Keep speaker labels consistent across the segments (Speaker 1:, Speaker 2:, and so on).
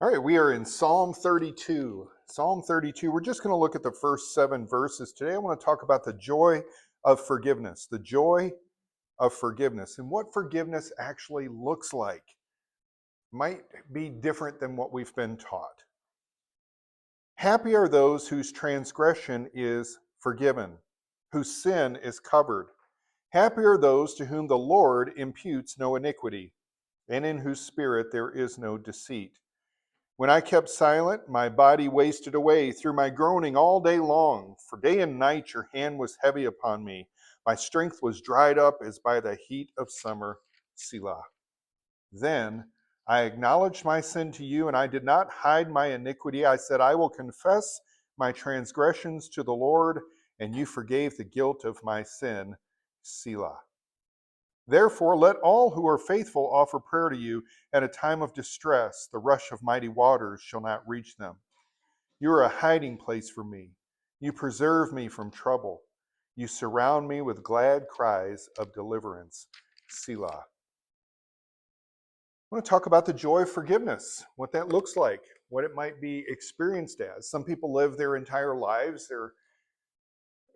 Speaker 1: All right, we are in Psalm 32. Psalm 32, we're just going to look at the first 7 verses. Today I want to talk about the joy of forgiveness, the joy of forgiveness, and what forgiveness actually looks like. Might be different than what we've been taught. Happy are those whose transgression is forgiven, whose sin is covered. Happy are those to whom the Lord imputes no iniquity, and in whose spirit there is no deceit. When I kept silent, my body wasted away through my groaning all day long. For day and night your hand was heavy upon me. My strength was dried up as by the heat of summer. Selah. Then I acknowledged my sin to you, and I did not hide my iniquity. I said, I will confess my transgressions to the Lord, and you forgave the guilt of my sin. Selah. Therefore, let all who are faithful offer prayer to you at a time of distress. The rush of mighty waters shall not reach them. You are a hiding place for me. You preserve me from trouble. You surround me with glad cries of deliverance. Selah. I want to talk about the joy of forgiveness, what that looks like, what it might be experienced as. Some people live their entire lives,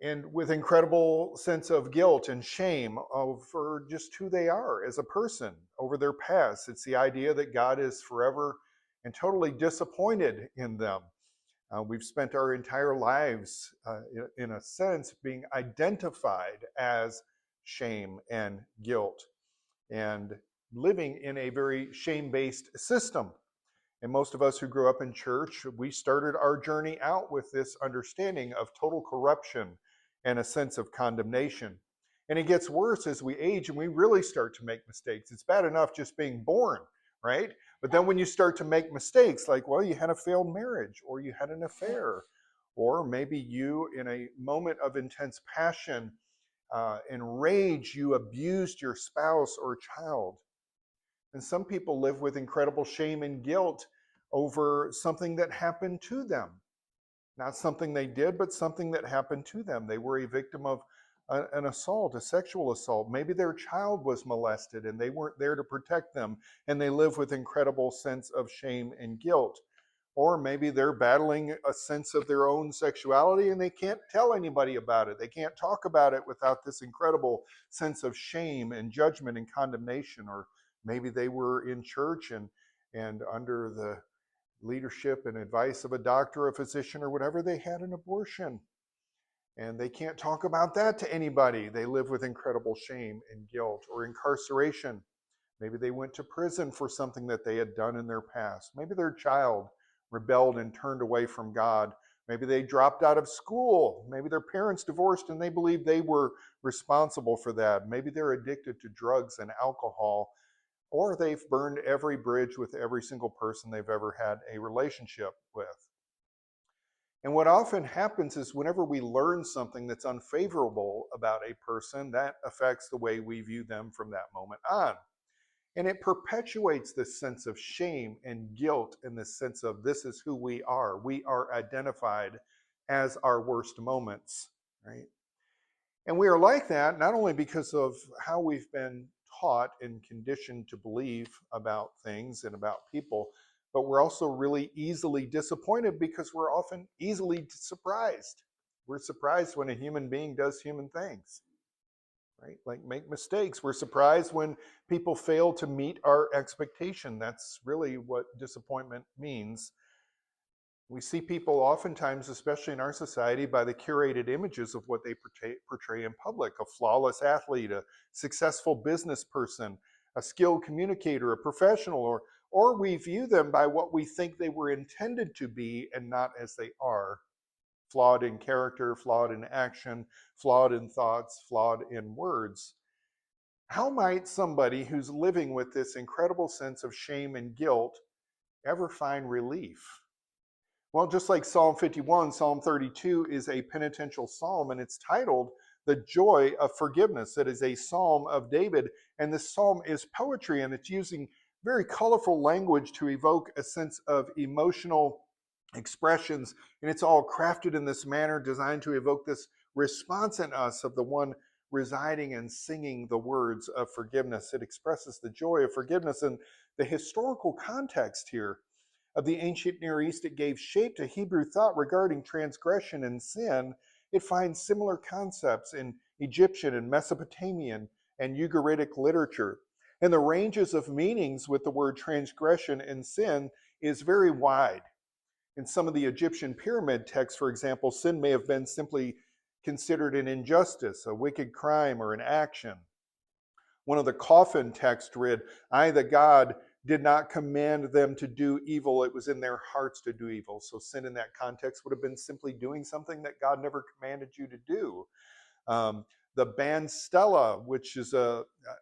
Speaker 1: and with incredible sense of guilt and shame over just who they are as a person, over their past. It's the idea that God is forever and totally disappointed in them. We've spent our entire lives, in a sense, being identified as shame and guilt and living in a very shame-based system. And most of us who grew up in church, we started our journey out with this understanding of total corruption and a sense of condemnation. And it gets worse as we age and we really start to make mistakes. It's bad enough just being born, right? But then when you start to make mistakes, like, well, you had a failed marriage, or you had an affair, or maybe you, in a moment of intense passion and rage, you abused your spouse or child. And some people live with incredible shame and guilt over something that happened to them. Not something they did, but something that happened to them. They were a victim of an assault, a sexual assault. Maybe their child was molested and they weren't there to protect them, and they live with incredible sense of shame and guilt. Or maybe they're battling a sense of their own sexuality and they can't tell anybody about it. They can't talk about it without this incredible sense of shame and judgment and condemnation. Or maybe they were in church and under the leadership and advice of a doctor, a physician, or whatever, they had an abortion. And they can't talk about that to anybody. They live with incredible shame and guilt. Or incarceration. Maybe they went to prison for something that they had done in their past. Maybe their child rebelled and turned away from God. Maybe they dropped out of school. Maybe their parents divorced and they believed they were responsible for that. Maybe they're addicted to drugs and alcohol, or they've burned every bridge with every single person they've ever had a relationship with. And what often happens is whenever we learn something that's unfavorable about a person, that affects the way we view them from that moment on. And it perpetuates this sense of shame and guilt and this sense of this is who we are. We are identified as our worst moments, right? And we are like that not only because of how we've been taught and conditioned to believe about things and about people, but we're also really easily disappointed because we're often easily surprised. We're surprised when a human being does human things, right? Like make mistakes. We're surprised when people fail to meet our expectation. That's really what disappointment means. We see people oftentimes, especially in our society, by the curated images of what they portray in public: a flawless athlete, a successful business person, a skilled communicator, a professional, or we view them by what we think they were intended to be and not as they are. Flawed in character, flawed in action, flawed in thoughts, flawed in words. How might somebody who's living with this incredible sense of shame and guilt ever find relief? Well, just like Psalm 51, Psalm 32 is a penitential psalm, and it's titled The Joy of Forgiveness. It is a psalm of David, and this psalm is poetry, and it's using very colorful language to evoke a sense of emotional expressions, and it's all crafted in this manner designed to evoke this response in us of the one residing and singing the words of forgiveness. It expresses the joy of forgiveness, and the historical context here of the ancient Near East, it gave shape to Hebrew thought regarding transgression and sin. It finds similar concepts in Egyptian and Mesopotamian and Ugaritic literature. And the ranges of meanings with the word transgression and sin is very wide. In some of the Egyptian pyramid texts, for example, sin may have been simply considered an injustice, a wicked crime, or an action. One of the coffin texts read, I, the God, did not command them to do evil. It was in their hearts to do evil. So sin in that context would have been simply doing something that God never commanded you to do. The Ban Stella, which is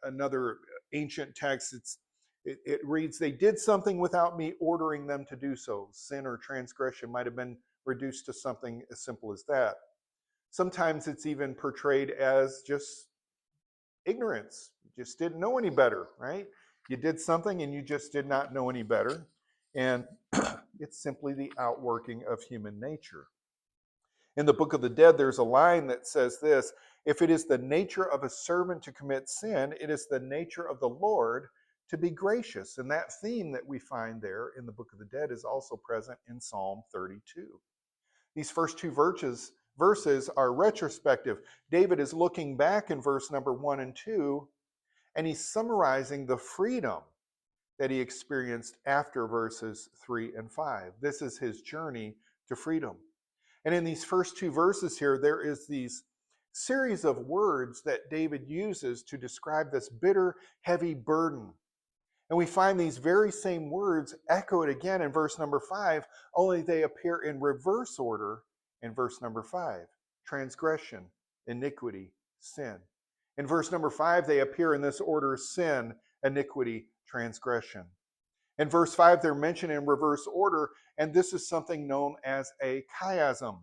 Speaker 1: another ancient text, it reads, they did something without me ordering them to do so. Sin or transgression might have been reduced to something as simple as that. Sometimes it's even portrayed as just ignorance. You just didn't know any better, right? You did something and you just did not know any better. And it's simply the outworking of human nature. In the Book of the Dead, there's a line that says this, if it is the nature of a servant to commit sin, it is the nature of the Lord to be gracious. And that theme that we find there in the Book of the Dead is also present in Psalm 32. These first two verses are retrospective. David is looking back in verse number 1 and 2, and he's summarizing the freedom that he experienced after verses 3 and 5. This is his journey to freedom. And in these first two verses here, there is these series of words that David uses to describe this bitter, heavy burden. And we find these very same words echoed again in verse number 5, only they appear in reverse order in verse number 5. Transgression, iniquity, sin. In verse number 5, they appear in this order: sin, iniquity, transgression. In verse 5, they're mentioned in reverse order, and this is something known as a chiasm.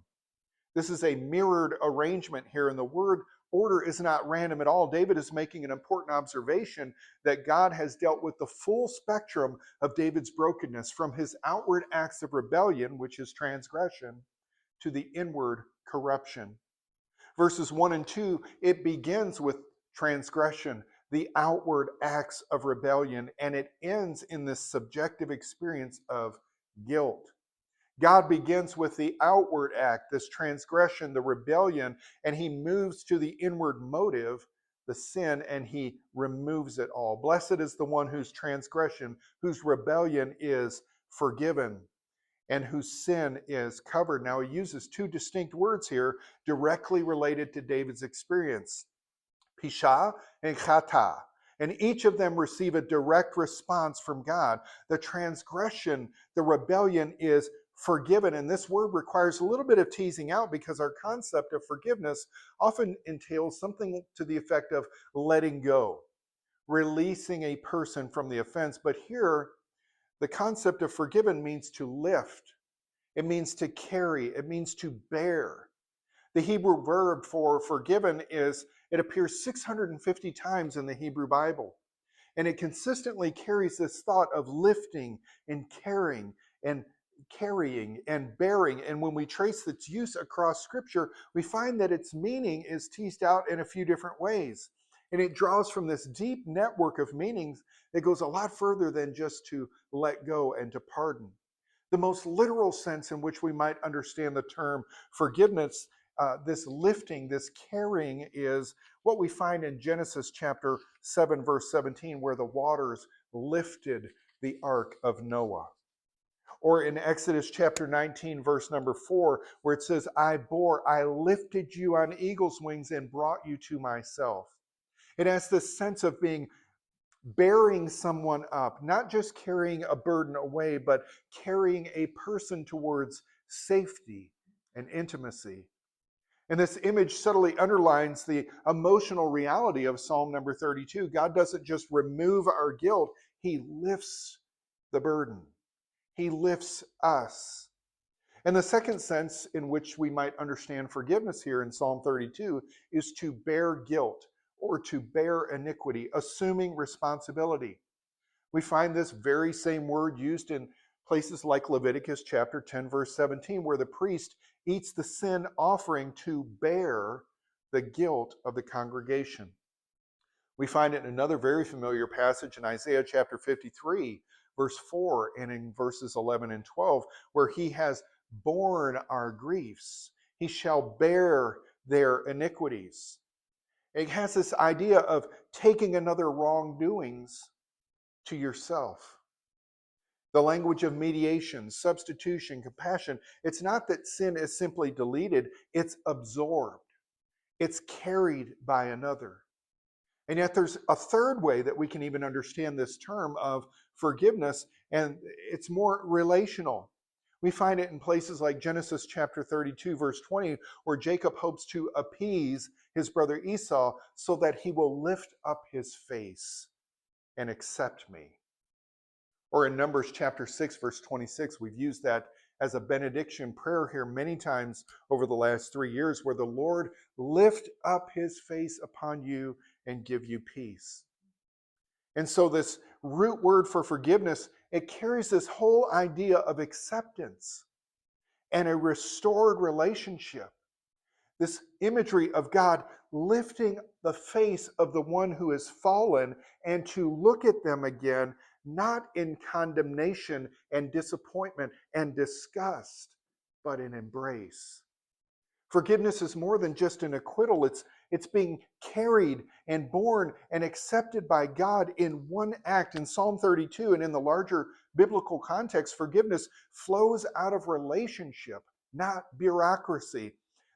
Speaker 1: This is a mirrored arrangement here, and the word order is not random at all. David is making an important observation that God has dealt with the full spectrum of David's brokenness, from his outward acts of rebellion, which is transgression, to the inward corruption. Verses 1 and 2, it begins with transgression, the outward acts of rebellion, and it ends in this subjective experience of guilt. God begins with the outward act, this transgression, the rebellion, and he moves to the inward motive, the sin, and he removes it all. Blessed is the one whose transgression, whose rebellion is forgiven, and whose sin is covered. Now, he uses two distinct words here directly related to David's experience: Pisha and Chata. And each of them receive a direct response from God. The transgression, the rebellion is forgiven. And this word requires a little bit of teasing out, because our concept of forgiveness often entails something to the effect of letting go, releasing a person from the offense. But here, the concept of forgiven means to lift. It means to carry. It means to bear. The Hebrew verb for forgiven it appears 650 times in the Hebrew Bible. And it consistently carries this thought of lifting and carrying and bearing. And when we trace its use across Scripture, we find that its meaning is teased out in a few different ways. And it draws from this deep network of meanings that goes a lot further than just to let go and to pardon. The most literal sense in which we might understand the term forgiveness, this lifting, this carrying, is what we find in Genesis chapter 7, verse 17, where the waters lifted the ark of Noah. Or in Exodus chapter 19, verse number 4, where it says, I lifted you on eagle's wings and brought you to myself. It has this sense of bearing someone up, not just carrying a burden away, but carrying a person towards safety and intimacy. And this image subtly underlines the emotional reality of Psalm number 32. God doesn't just remove our guilt, he lifts the burden. He lifts us. And the second sense in which we might understand forgiveness here in Psalm 32 is to bear guilt, or to bear iniquity, assuming responsibility. We find this very same word used in places like Leviticus chapter 10, verse 17, where the priest eats the sin offering to bear the guilt of the congregation. We find it in another very familiar passage in Isaiah chapter 53, verse 4 and in verses 11 and 12, where he has borne our griefs. He shall bear their iniquities. It has this idea of taking another wrongdoings to yourself. The language of mediation, substitution, compassion. It's not that sin is simply deleted, it's absorbed. It's carried by another. And yet there's a third way that we can even understand this term of forgiveness, and it's more relational. We find it in places like Genesis chapter 32, verse 20, where Jacob hopes to appease his brother Esau so that he will lift up his face and accept me. Or in Numbers chapter 6, verse 26, we've used that as a benediction prayer here many times over the last 3 years, where the Lord lift up his face upon you and give you peace. And so this root word for forgiveness, it carries this whole idea of acceptance and a restored relationship. This imagery of God lifting the face of the one who has fallen and to look at them again, not in condemnation and disappointment and disgust, but in embrace. Forgiveness is more than just an acquittal. It's being carried and borne and accepted by God in one act. In Psalm 32 and in the larger biblical context, forgiveness flows out of relationship, not bureaucracy.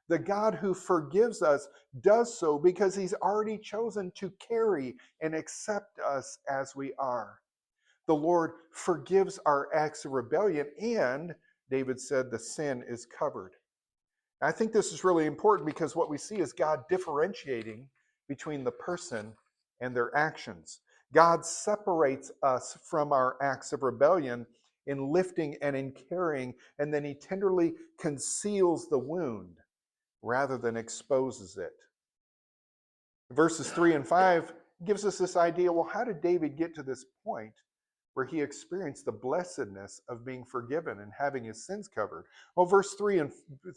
Speaker 1: The God who forgives us does so because he's already chosen to carry and accept us as we are. The Lord forgives our acts of rebellion, and David said the sin is covered. I think this is really important because what we see is God differentiating between the person and their actions. God separates us from our acts of rebellion in lifting and in carrying, and then he tenderly conceals the wound rather than exposes it. Verses 3 and 5 gives us this idea, well, how did David get to this point where he experienced the blessedness of being forgiven and having his sins covered? Well, verse 3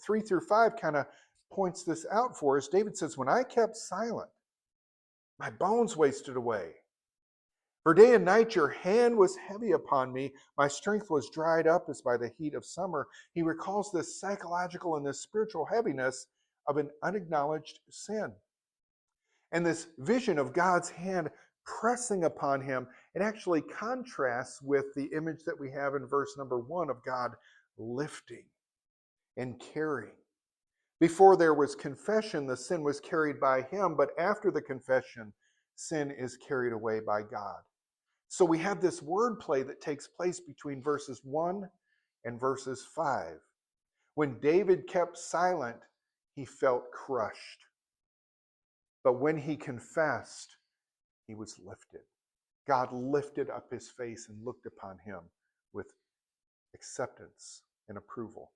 Speaker 1: through 5 kind of points this out for us. David says, when I kept silent, my bones wasted away. For day and night your hand was heavy upon me. My strength was dried up as by the heat of summer. He recalls this psychological and this spiritual heaviness of an unacknowledged sin. And this vision of God's hand pressing upon him, it actually contrasts with the image that we have in verse number 1 of God lifting and carrying. Before there was confession, the sin was carried by him, but after the confession, sin is carried away by God. So we have this wordplay that takes place between verses 1 and verses 5. When David kept silent, he felt crushed. But when he confessed, he was lifted. God lifted up his face and looked upon him with acceptance and approval.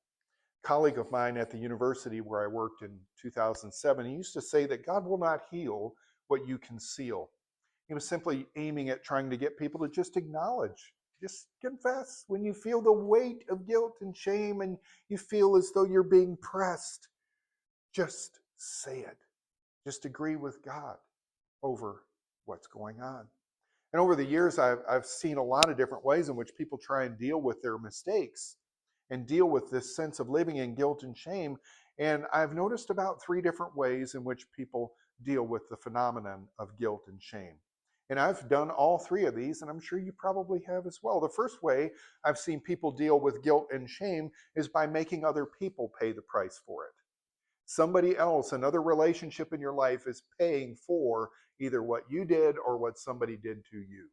Speaker 1: A colleague of mine at the university where I worked in 2007, he used to say that God will not heal what you conceal. He was simply aiming at trying to get people to just acknowledge, just confess. When you feel the weight of guilt and shame and you feel as though you're being pressed, just say it. Just agree with God over what's going on. And over the years, I've seen a lot of different ways in which people try and deal with their mistakes and deal with this sense of living in guilt and shame. And I've noticed about 3 different ways in which people deal with the phenomenon of guilt and shame. And I've done all 3 of these, and I'm sure you probably have as well. The first way I've seen people deal with guilt and shame is by making other people pay the price for it. Somebody else, another relationship in your life is paying for either what you did or what somebody did to you.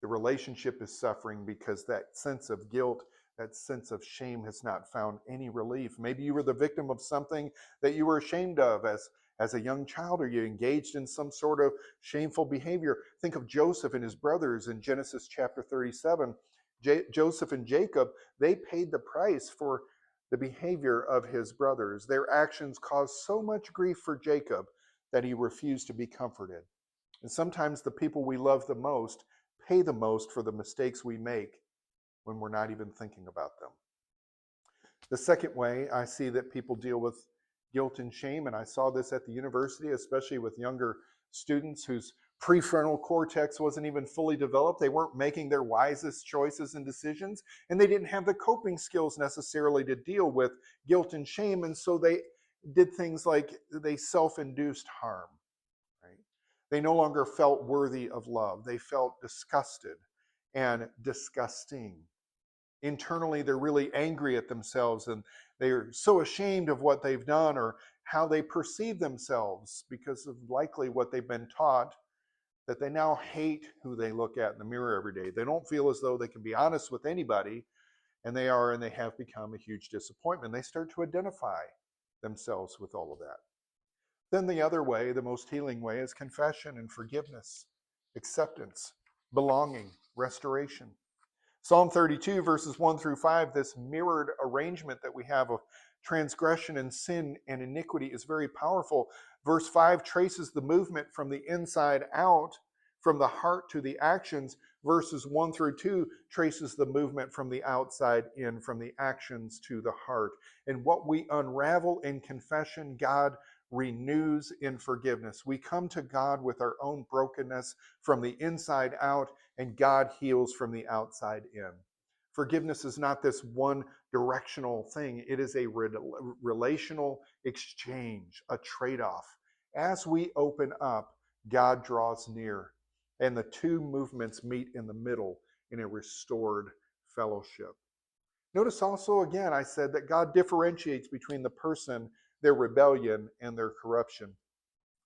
Speaker 1: The relationship is suffering because that sense of guilt, that sense of shame has not found any relief. Maybe you were the victim of something that you were ashamed of as a young child, or you engaged in some sort of shameful behavior. Think of Joseph and his brothers in Genesis chapter 37. Joseph and Jacob, they paid the price for the behavior of his brothers. Their actions caused so much grief for Jacob that he refused to be comforted. And sometimes the people we love the most pay the most for the mistakes we make when we're not even thinking about them. The second way I see that people deal with guilt and shame, and I saw this at the university, especially with younger students whose Prefrontal cortex wasn't even fully developed. They weren't making their wisest choices and decisions, and they didn't have the coping skills necessarily to deal with guilt and shame. And so they did things like they self-induced harm, right? They no longer felt worthy of love. They felt disgusted and disgusting. Internally, they're really angry at themselves, and they're so ashamed of what they've done or how they perceive themselves because of likely what they've been taught, that they now hate who they look at in the mirror every day. They don't feel as though they can be honest with anybody, and they have become a huge disappointment. They start to identify themselves with all of that. Then the other way, the most healing way, is confession and forgiveness, acceptance, belonging, restoration. Psalm 32, verses 1 through 5, this mirrored arrangement that we have of transgression and sin and iniquity is very powerful. Verse 5 traces the movement from the inside out, from the heart to the actions. Verses 1 through 2 traces the movement from the outside in, from the actions to the heart. And what we unravel in confession, God renews in forgiveness. We come to God with our own brokenness from the inside out, and God heals from the outside in. Forgiveness is not this one directional thing. It is a relational exchange, a trade-off. As we open up, God draws near, and the two movements meet in the middle in a restored fellowship. Notice also, again, I said that God differentiates between the person, their rebellion, and their corruption.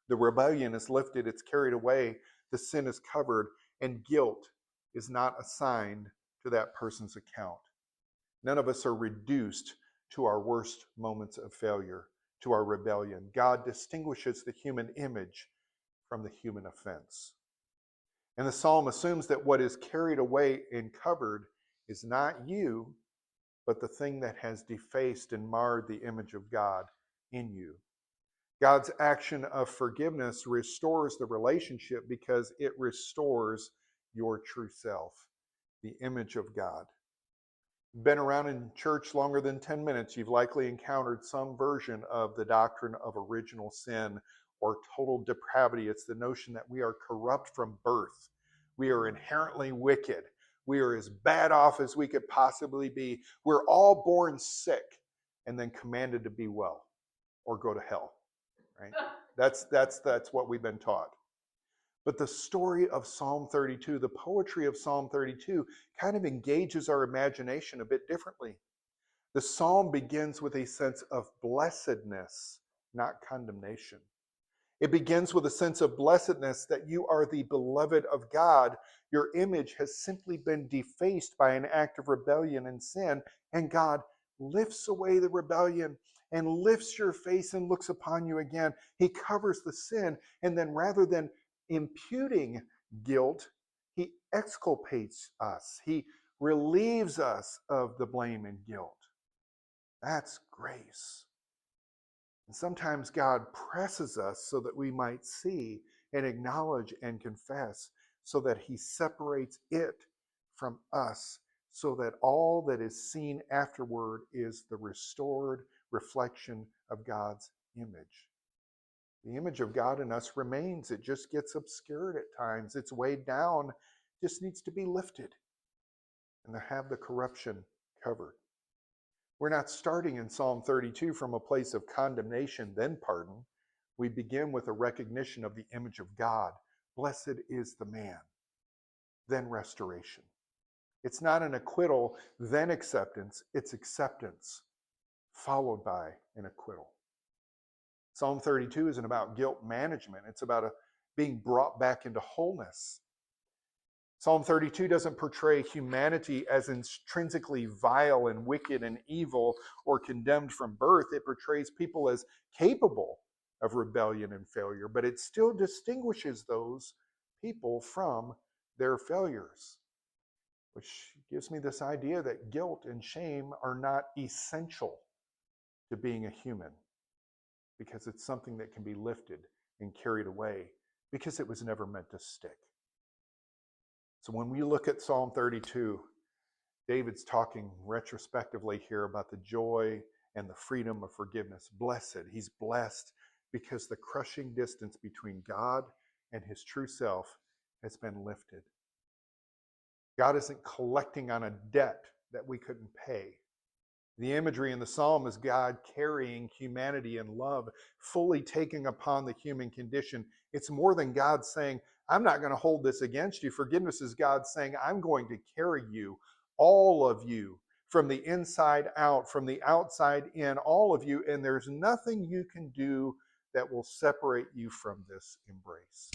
Speaker 1: The rebellion is lifted, it's carried away, the sin is covered, and guilt is not assigned to that person's account. None of us are reduced to our worst moments of failure, to our rebellion. God distinguishes the human image from the human offense. And the psalm assumes that what is carried away and covered is not you, but the thing that has defaced and marred the image of God in you. God's action of forgiveness restores the relationship because it restores your true self, the image of God. Been around in church longer than 10 minutes, you've likely encountered some version of the doctrine of original sin or total depravity. It's the notion that we are corrupt from birth. We are inherently wicked. We are as bad off as we could possibly be. We're all born sick and then commanded to be well or go to hell. Right? That's what we've been taught. But the story of Psalm 32, the poetry of Psalm 32, kind of engages our imagination a bit differently. The psalm begins with a sense of blessedness, not condemnation. It begins with a sense of blessedness that you are the beloved of God. Your image has simply been defaced by an act of rebellion and sin, and God lifts away the rebellion and lifts your face and looks upon you again. He covers the sin, and then rather than imputing guilt, he exculpates us. He relieves us of the blame and guilt. That's grace. And sometimes God presses us so that we might see and acknowledge and confess, so that he separates it from us, so that all that is seen afterward is the restored reflection of God's image. The image of God in us remains. It just gets obscured at times. It's weighed down, just needs to be lifted and to have the corruption covered. We're not starting in Psalm 32 from a place of condemnation, then pardon. We begin with a recognition of the image of God. Blessed is the man, then restoration. It's not an acquittal, then acceptance. It's acceptance, followed by an acquittal. Psalm 32 isn't about guilt management. It's about being brought back into wholeness. Psalm 32 doesn't portray humanity as intrinsically vile and wicked and evil or condemned from birth. It portrays people as capable of rebellion and failure, but it still distinguishes those people from their failures, which gives me this idea that guilt and shame are not essential to being a human, because it's something that can be lifted and carried away because it was never meant to stick. So when we look at Psalm 32, David's talking retrospectively here about the joy and the freedom of forgiveness. Blessed, he's blessed because the crushing distance between God and his true self has been lifted. God isn't collecting on a debt that we couldn't pay. The imagery in the psalm is God carrying humanity in love, fully taking upon the human condition. It's more than God saying, I'm not going to hold this against you. Forgiveness is God saying, I'm going to carry you, all of you, from the inside out, from the outside in, all of you, and there's nothing you can do that will separate you from this embrace.